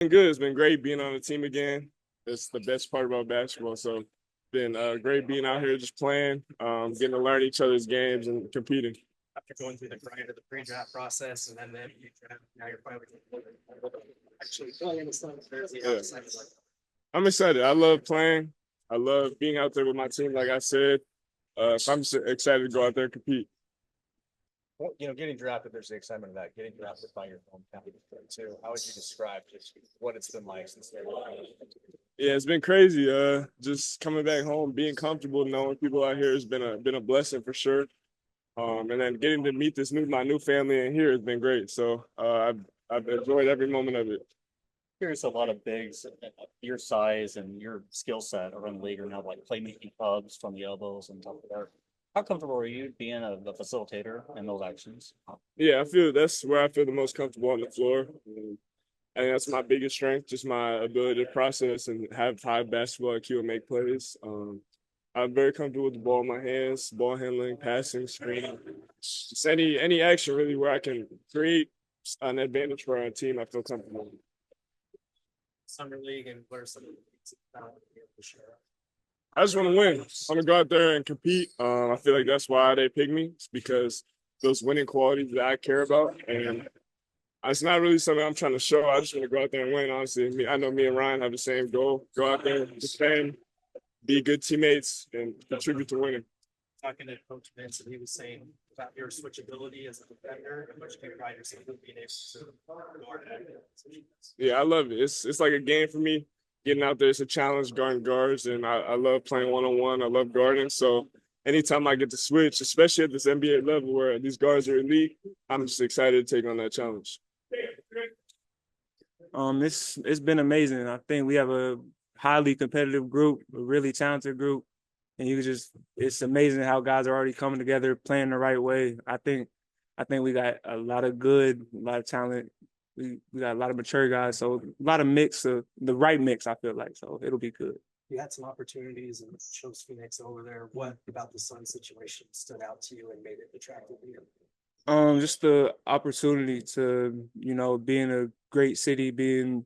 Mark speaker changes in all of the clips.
Speaker 1: Been good. It's been great being on the team again. It's the best part about basketball. So it's been great being out here just playing, getting to learn each other's games and competing.
Speaker 2: After going through the grind of the pre-draft process and then the NBA draft, now you're finally actually playing the Suns.
Speaker 1: Yeah. I'm excited. I love playing. I love being out there with my team, like I said. So I'm just excited to go out there and compete.
Speaker 3: Well, getting drafted, there's the excitement of that. Getting drafted by your hometown too. How would you describe just what it's been like since then?
Speaker 1: Yeah, it's been crazy. Just coming back home, being comfortable, knowing people out here has been a blessing for sure. And then getting to meet my new family in here has been great. So I've enjoyed every moment of it.
Speaker 3: There's a lot of bigs your size and your skill set around the league are now like playmaking hubs from the elbows and stuff like that. How comfortable are you being the facilitator in those actions?
Speaker 1: Yeah, I feel that's where I feel the most comfortable on the floor. I think that's my biggest strength, just my ability to process and have high basketball IQ and make plays. I'm very comfortable with the ball in my hands, ball handling, passing, screening, just any action really where I can create an advantage for our team. I feel comfortable.
Speaker 2: Summer League and what are some of the things about here for sure?
Speaker 1: I just want to win. I want to go out there and compete. I feel like that's why they pick me. It's because those winning qualities that I care about, and it's not really something I'm trying to show. I just want to go out there and win. Honestly, I know me and Ryan have the same goal: go out there, defend, be good teammates, and contribute to winning.
Speaker 2: Talking to Coach Vince, and he was saying about your switchability as a defender and much you pride yourself in being able to guard that.
Speaker 1: Yeah, I love it. It's like a game for me. Getting out there, it's a challenge guarding guards, and I love playing one-on-one. I love guarding. So anytime I get to switch, especially at this NBA level where these guards are elite, I'm just excited to take on that challenge.
Speaker 4: It's been amazing. I think we have a highly competitive group, a really talented group, and it's amazing how guys are already coming together, playing the right way. I think we got a lot of talent. We got a lot of mature guys, so a lot of mix, the right mix. I feel like so it'll be good.
Speaker 2: You had some opportunities and chose Phoenix over there. What about the Sun situation stood out to you and made it attractive to you?
Speaker 4: Just the opportunity to be in a great city, being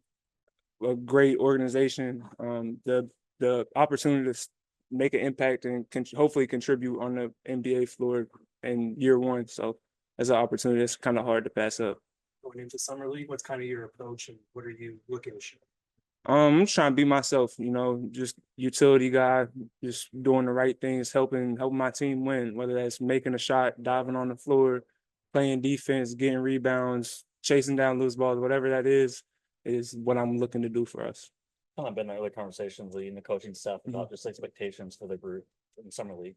Speaker 4: a great organization. The opportunity to make an impact and hopefully contribute on the NBA floor in year one. So that's an opportunity that's kind of hard to pass up.
Speaker 2: Going into Summer League, what's kind of your approach and what are you looking to show?
Speaker 4: I'm just trying to be myself, just utility guy, just doing the right things, helping my team win, whether that's making a shot, diving on the floor, playing defense, getting rebounds, chasing down loose balls, whatever that is what I'm looking to do for us.
Speaker 3: Kind of been early conversations leading the coaching staff about just expectations for the group in summer league.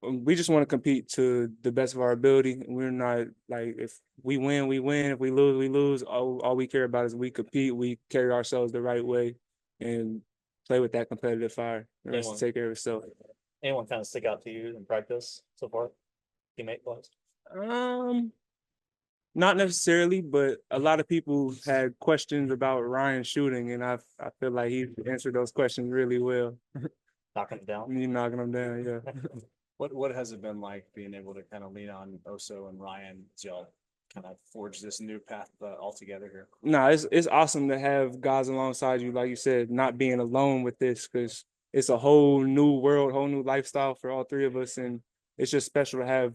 Speaker 4: We just want to compete to the best of our ability. We're not like if we win, we win. If we lose, we lose. All we care about is we compete. We carry ourselves the right way, and play with that competitive fire. The rest take care of itself.
Speaker 3: Anyone kind of stick out to you in practice so far? Teammate wise?
Speaker 4: Not necessarily, but a lot of people had questions about Ryan shooting, and I feel like he answered those questions really well.
Speaker 3: Knocking them down.
Speaker 4: You knocking them down, yeah.
Speaker 5: What has it been like being able to kind of lean on Oso and Ryan as y'all kind of forge this new path all together here?
Speaker 4: No, it's awesome to have guys alongside you, like you said, not being alone with this because it's a whole new world, whole new lifestyle for all three of us, and it's just special to have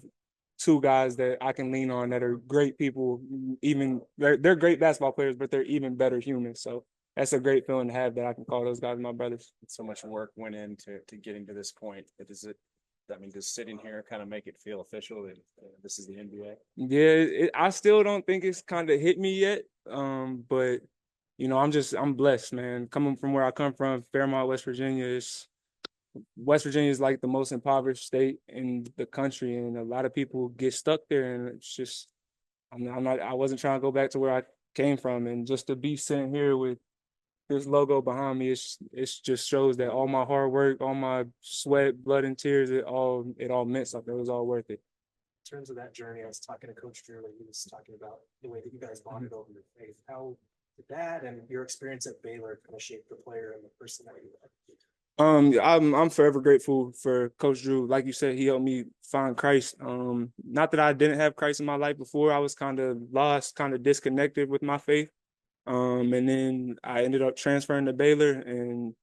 Speaker 4: two guys that I can lean on that are great people. Even they're great basketball players, but they're even better humans. So that's a great feeling to have that I can call those guys my brothers.
Speaker 5: So much work went into getting to this point. Does sitting here kind of make it feel official that this is the NBA?
Speaker 4: Yeah, I still don't think it's kind of hit me yet. But I'm blessed, man. Coming from where I come from, Fairmont, West Virginia, West Virginia is like the most impoverished state in the country, and a lot of people get stuck there. And it's just, I wasn't trying to go back to where I came from, and just to be sitting here with this logo behind me, it just shows that all my hard work, all my sweat, blood, and tears, it all meant something. It was all worth it.
Speaker 2: In terms of that journey, I was talking to Coach Drew, and he was talking about the way that you guys bonded over your faith. How did that and your experience at Baylor kind of shape the player and the person that you are?
Speaker 4: I'm forever grateful for Coach Drew. Like you said, he helped me find Christ. Not that I didn't have Christ in my life before. I was kind of lost, kind of disconnected with my faith. And then I ended up transferring to Baylor, and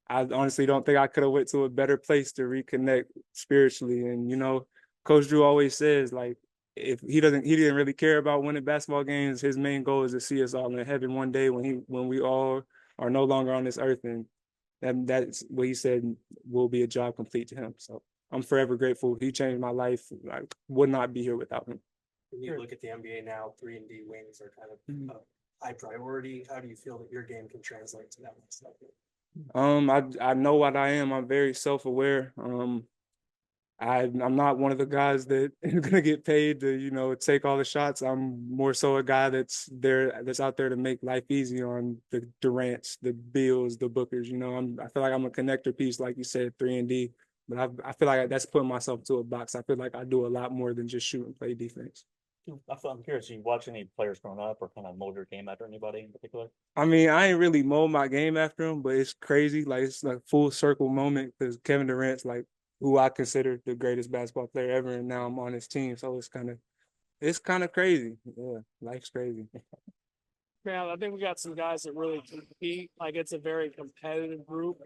Speaker 4: I honestly don't think I could have went to a better place to reconnect spiritually. And Coach Drew always says, like, if he didn't really care about winning basketball games. His main goal is to see us all in heaven one day when we all are no longer on this earth, and that's what he said will be a job complete to him. So I'm forever grateful. He changed my life. I would not be here without him.
Speaker 2: When you look at the NBA now, 3-and-D wings are kind of high priority. How do you feel that your game can translate to that next level?
Speaker 4: I know what I am. I'm very self-aware. I'm not one of the guys that is gonna get paid to take all the shots. I'm more so a guy that's out there to make life easy on the Durants, the Bills, the Bookers. I feel like I'm a connector piece, like you said, 3-and-D. But I feel like that's putting myself to a box. I feel like I do a lot more than just shoot and play defense.
Speaker 3: I'm curious, you watch any players growing up or kind of mold your game after anybody in particular?
Speaker 4: I mean, I ain't really mold my game after him, but it's crazy. Like, it's like full circle moment because Kevin Durant's like who I consider the greatest basketball player ever, and now I'm on his team. So it's kind of crazy. Yeah, life's crazy.
Speaker 6: Man, I think we got some guys that really compete. Like, it's a very competitive group.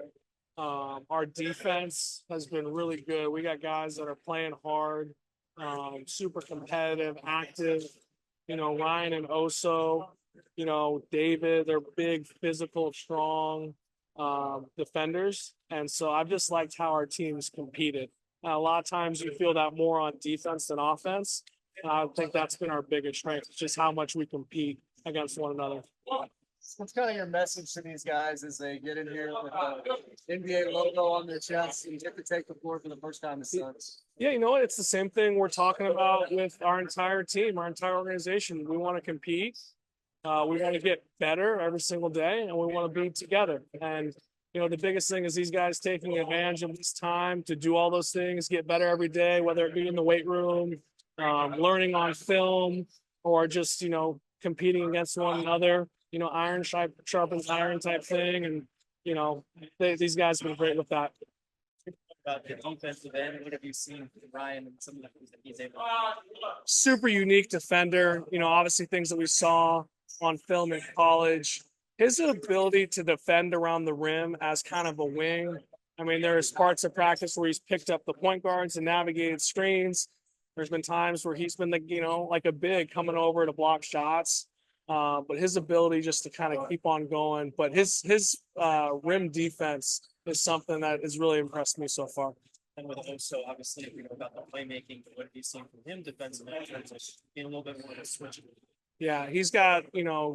Speaker 6: Our defense has been really good. We got guys that are playing hard, super competitive, active. Ryan and Oso, David, they're big, physical, strong defenders. And so I've just liked how our teams competed. A lot of times you feel that more on defense than offense. I think that's been our biggest strength, just how much we compete against one another.
Speaker 5: What's kind of your message to these guys as they get in here with the NBA logo on their chest and get to take the floor for the first time in Suns?
Speaker 6: Yeah, you know what? It's the same thing we're talking about with our entire team, our entire organization. We want to compete. We want to get better every single day, and we want to be together. And the biggest thing is these guys taking advantage of this time to do all those things, get better every day, whether it be in the weight room, learning on film, or just competing against one another. Iron sharpens iron type thing, and these guys have been great with that.
Speaker 2: About the defensive end, what have you seen from Ryan and some of the things that he's able to do?
Speaker 6: Super unique defender. Obviously things that we saw on film in college. His ability to defend around the rim as kind of a wing. I mean, there's parts of practice where he's picked up the point guards and navigated screens. There's been times where he's been like a big coming over to block shots. But his ability just to kind of keep on going. But his rim defense is something that has really impressed me so far.
Speaker 2: And with also, obviously, about the playmaking, what have you seen from him defensively in terms of being a little bit more of a switch?
Speaker 6: Yeah, he's got,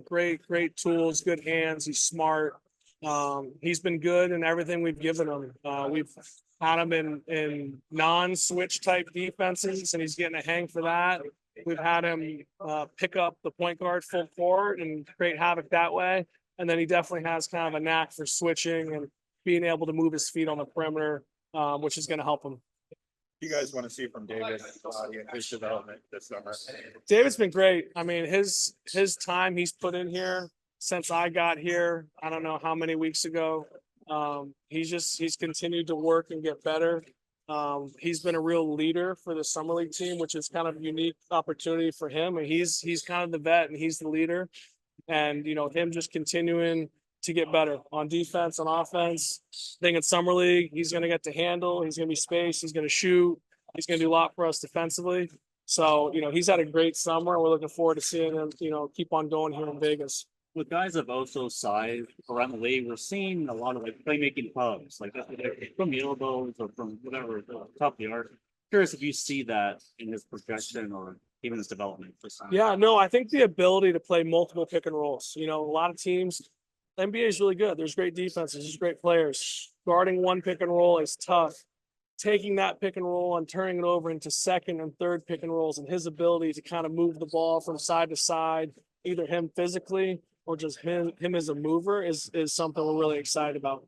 Speaker 6: great tools, good hands. He's smart. He's been good in everything we've given him. We've had him in non-switch type defenses, and he's getting a hang for that. We've had him pick up the point guard full court and create havoc that way. And then he definitely has kind of a knack for switching and being able to move his feet on the perimeter, which is going to help him.
Speaker 7: You guys want to see from David his development this summer?
Speaker 6: David's been great. I mean, his time he's put in here since I got here, I don't know how many weeks ago. He's continued to work and get better. He's been a real leader for the summer league team, which is kind of a unique opportunity for him. And he's kind of the vet and he's the leader. And him just continuing to get better on defense, on offense. I think in summer league, he's going to get to handle. He's going to be spaced. He's going to shoot. He's going to do a lot for us defensively. So he's had a great summer. We're looking forward to seeing him keep on going here in Vegas.
Speaker 3: With guys of Oso's size around the league, we're seeing a lot of playmaking hubs, from the elbows or from whatever, top of the arc. Curious if you see that in his projection or even his development.
Speaker 6: Yeah, no, I think the ability to play multiple pick and rolls. A lot of teams, the NBA is really good. There's great defenses, there's great players. Guarding one pick and roll is tough. Taking that pick and roll and turning it over into second and third pick and rolls, and his ability to kind of move the ball from side to side, either him physically or just him as a mover is something we're really excited about.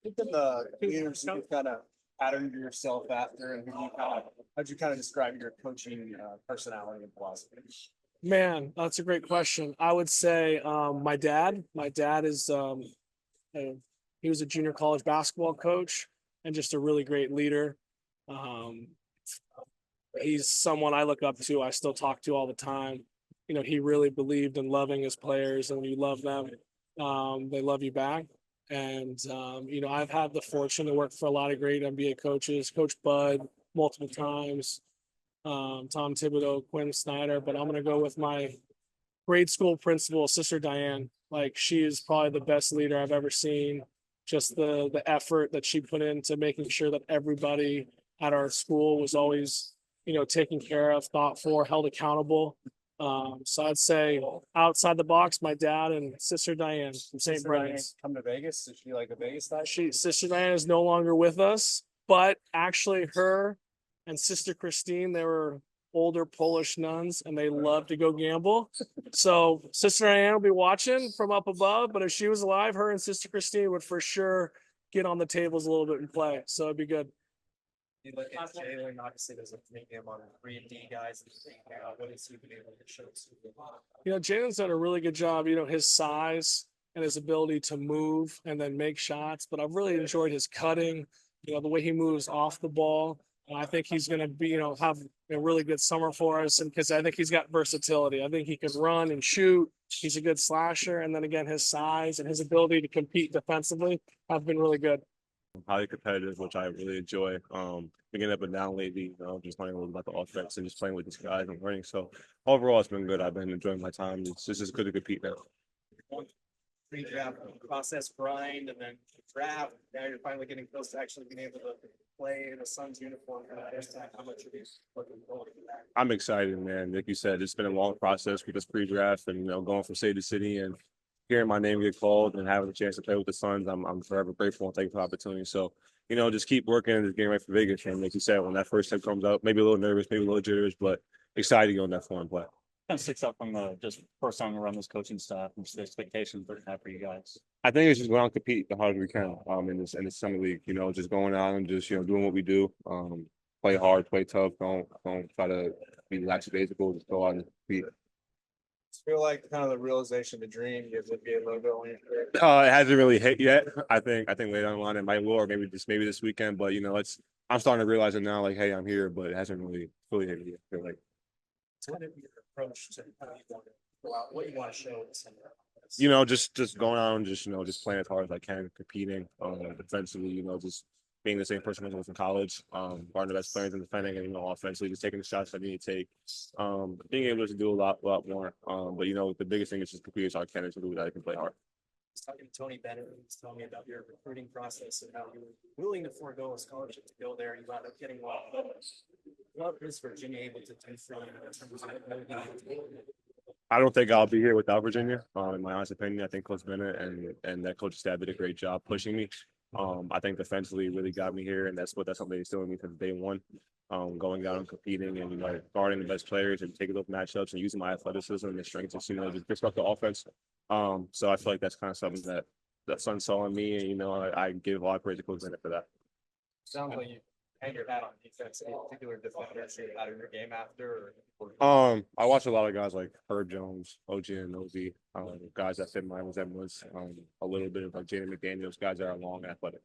Speaker 5: I think the leaders you kind of patterned yourself after, and how'd you kind of describe your coaching personality and philosophy?
Speaker 6: Man, that's a great question. I would say my dad. My dad is he was a junior college basketball coach and just a really great leader. He's someone I look up to. I still talk to all the time. he really believed in loving his players, and when you love them, they love you back. And I've had the fortune to work for a lot of great NBA coaches, Coach Bud multiple times, Tom Thibodeau, Quinn Snyder, but I'm going to go with my grade school principal, Sister Diane. Like, she is probably the best leader I've ever seen. Just the effort that she put into making sure that everybody at our school was always, taken care of, thought for, held accountable. So I'd say outside the box, my dad and Sister Diane from St. Brendan's.
Speaker 5: Come to Vegas? Is she like a Vegas type?
Speaker 6: Sister Diane is no longer with us, but actually her and Sister Christine, they were older Polish nuns and they love to go gamble. So Sister Diane will be watching from up above, but if she was alive, her and Sister Christine would for sure get on the tables a little bit and play. So it'd be good.
Speaker 2: You look at Jalen, obviously there's a premium on 3D guys. What has he been able to show us?
Speaker 6: Jalen's done a really good job, his size and his ability to move and then make shots. But I've really enjoyed his cutting, the way he moves off the ball. And I think he's going to be, have a really good summer for us. And because I think he's got versatility. I think he can run and shoot. He's a good slasher. And then again, his size and his ability to compete defensively have been really good.
Speaker 1: Highly competitive, which I really enjoy. Getting up and down lately, just learning a little about the offense and just playing with these guys and learning. So overall, it's been good. I've been enjoying my time. It's just good to compete now.
Speaker 2: Pre-draft process grind and then draft. Now you're finally getting close to actually being able to play in a Suns uniform for the first time. How much are you looking forward to that?
Speaker 1: I'm excited, man. Like you said, it's been a long process with this pre-draft and going from city to city and hearing my name get called and having a chance to play with the Suns. I'm forever grateful and thankful for the opportunity. So, just keep working and just getting ready for Vegas. And like you said, when that first step comes up, maybe a little nervous, maybe a little jitters, but excited to go on that floor and play.
Speaker 3: Kind of sticks out from the just first time around this coaching staff and just the expectations that have for you guys.
Speaker 1: I think it's just going out and compete the hardest we can in this summer league. Just going out and just doing what we do. Play hard, play tough. Don't try to be lackadaisical. Just go out and compete.
Speaker 5: I feel like kind of the realization, the dream, gives it a logo on your career.
Speaker 1: It hasn't really hit yet. I think later down the line it might will, or maybe this weekend. But I'm starting to realize it now. Like, hey, I'm here, but it hasn't really fully hit me yet. I feel like.
Speaker 2: It's kind of your approach to how you want to go out, what you want to show us.
Speaker 1: Just going out and just playing as hard as I can, competing defensively. Just being the same person I was in college, guarding the best players and defending, and offensively, just taking the shots I need to take. Being able to do a lot more. But the biggest thing is just compete as hard as I can and do that I can play hard.
Speaker 2: I was talking to Tony Bennett, he was telling me about your recruiting process and how you were willing to forego a scholarship to go there, and you wound up getting one. What is Virginia able to do for you in terms of
Speaker 1: I don't think I'll be here without Virginia. In my honest opinion, I think Coach Bennett and that coaching staff did a great job pushing me. I think defensively really got me here, and that's something they instilled in me from day one. Going out and competing and guarding the best players and taking those matchups and using my athleticism and strength to just disrupt the offense. So I feel like that's kind of something that Sun saw in me, and I give a lot of praise to Coach Bennett for that.
Speaker 5: Sounds like you hang your hat on defense. Any particular defenders you're out of your game after?
Speaker 1: I watch a lot of guys like Herb Jones, OG and Nosey, guys that fit my resemblance. A little bit of like Jaden McDaniels, guys that are long and athletic.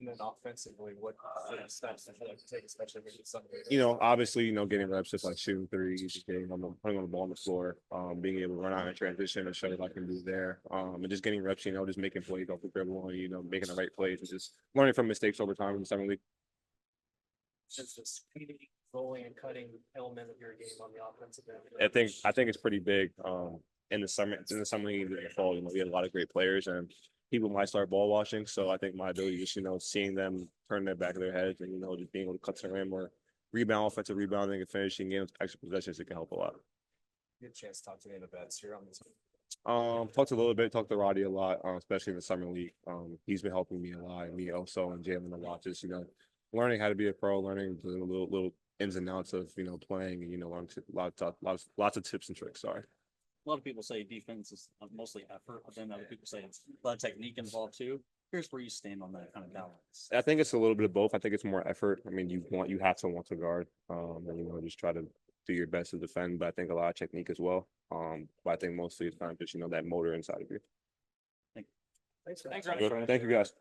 Speaker 5: And then offensively, what sort of steps do you like to take, especially when it's something?
Speaker 1: Obviously, getting reps just like shooting threes, just putting on the ball on the floor, being able to run out in transition and show what I can do there, and just getting reps, just making plays off the dribble and making the right plays and just learning from mistakes over time in the summer league.
Speaker 2: Just the speeding, rolling, and cutting element of your game on the offensive end?
Speaker 1: I think it's pretty big. In the summer league in the fall, we had a lot of great players and people might start ball washing. So I think my ability just seeing them turn their back of their heads and just being able to cut to the rim or rebound, offensive rebounding and finishing games, extra possessions, it can help a lot.
Speaker 5: Good chance to talk to any of the vets here on this.
Speaker 1: Talked a little bit, talked to Roddy a lot, especially in the summer league. He's been helping me a lot, and me also, and Jalen a lot. Just learning how to be a pro, learning the little ins and outs of playing, and learning lots of tips and tricks. Sorry.
Speaker 3: A lot of people say defense is mostly effort, but then other people say it's a lot of technique involved too. Here's where you stand on that kind of balance.
Speaker 1: I think it's a little bit of both. I think it's more effort. I mean, you have to want to guard, and just try to do your best to defend. But I think a lot of technique as well. But I think mostly it's kind of just that motor inside of you.
Speaker 3: Thanks.
Speaker 2: Thanks, Ryan.
Speaker 1: Thank you, guys.